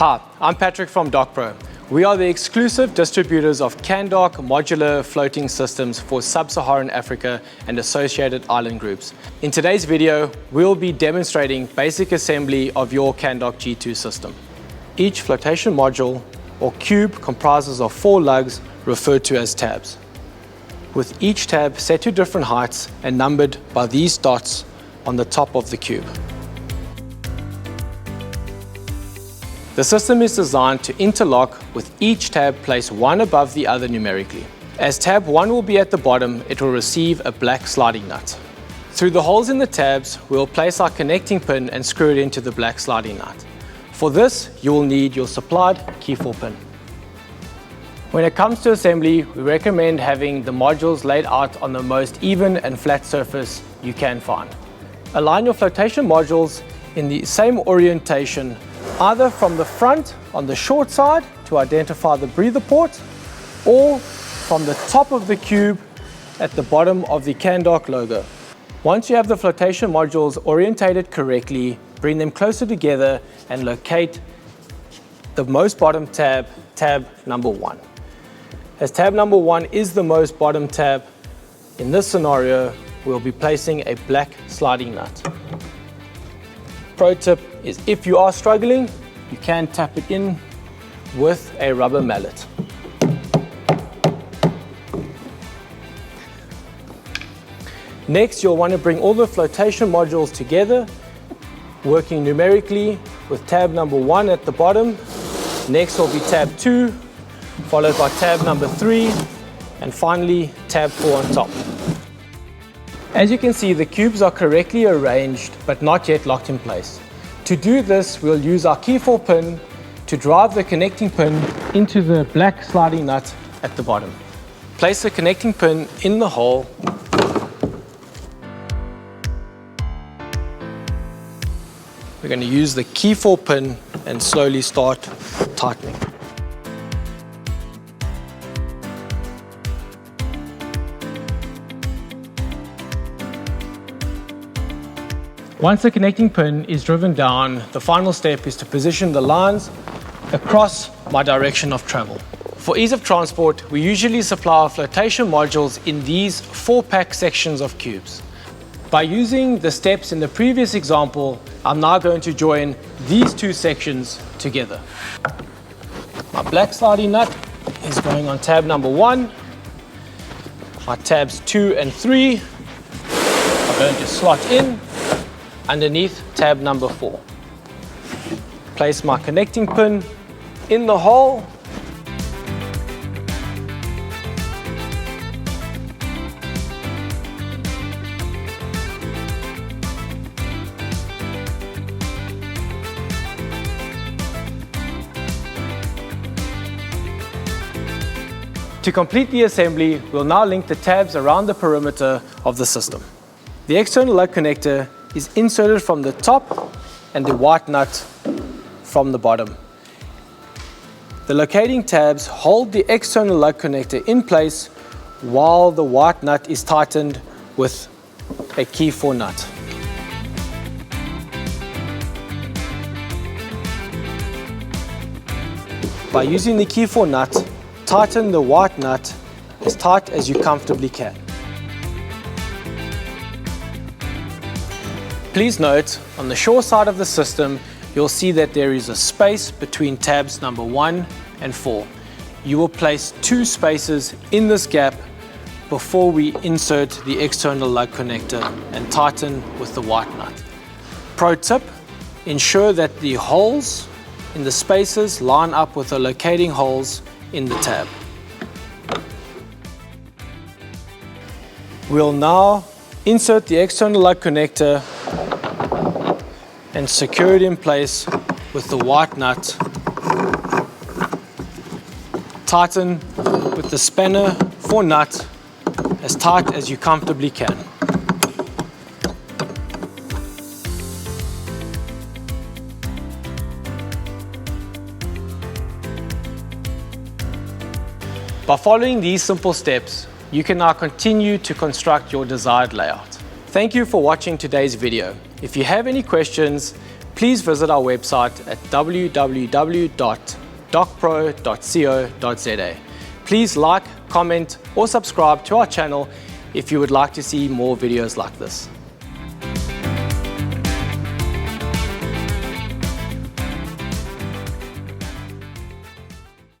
Hi, I'm Patrick from DocPro. We are the exclusive distributors of CanDock modular floating systems for Sub-Saharan Africa and associated island groups. In today's video, we'll be demonstrating basic assembly of your CanDock G2 system. Each flotation module or cube comprises of 4 lugs referred to as tabs, with each tab set to different heights and numbered by these dots on the top of the cube. The system is designed to interlock with each tab placed one above the other numerically. As tab 1 will be at the bottom, it will receive a black sliding nut. Through the holes in the tabs, we will place our connecting pin and screw it into the black sliding nut. For this, you will need your supplied key-4 pin. When it comes to assembly, we recommend having the modules laid out on the most even and flat surface you can find. Align your flotation modules in the same orientation, either from the front on the short side to identify the breather port, or from the top of the cube at the bottom of the CanDock logo. Once you have the flotation modules orientated correctly, bring them closer together and locate the most bottom tab, tab number 1. As tab number 1 is the most bottom tab, in this scenario, we'll be placing a black sliding nut. Pro tip is if you are struggling, you can tap it in with a rubber mallet. Next, you'll want to bring all the flotation modules together, working numerically with tab number 1 at the bottom. Next will be tab 2, followed by tab number 3, and finally tab 4 on top. As you can see, the cubes are correctly arranged but not yet locked in place. To do this, we'll use our key-4 pin to drive the connecting pin into the black sliding nut at the bottom. Place the connecting pin in the hole. We're going to use the key-4 pin and slowly start tightening. Once the connecting pin is driven down, the final step is to position the lines across my direction of travel. For ease of transport, we usually supply our flotation modules in these 4-pack sections of cubes. By using the steps in the previous example, I'm now going to join these 2 sections together. My black sliding nut is going on tab number 1. My tabs 2 and 3 are going to slot in underneath tab number 4. Place my connecting pin in the hole. To complete the assembly, we'll now link the tabs around the perimeter of the system. The external lug connector is inserted from the top and the white nut from the bottom. The locating tabs hold the external lug connector in place while the white nut is tightened with a key-4 nut. By using the key-4 nut, tighten the white nut as tight as you comfortably can. Please note, on the short side of the system, you'll see that there is a space between tabs number 1 and 4. You will place 2 spaces in this gap before we insert the external lug connector and tighten with the white nut. Pro tip, ensure that the holes in the spaces line up with the locating holes in the tab. We'll now insert the external lug connector and secure it in place with the white nut. Tighten with the spanner 4 nut as tight as you comfortably can. By following these simple steps, you can now continue to construct your desired layout. Thank you for watching today's video. If you have any questions, please visit our website at www.docpro.co.za. Please like, comment, or subscribe to our channel if you would like to see more videos like this.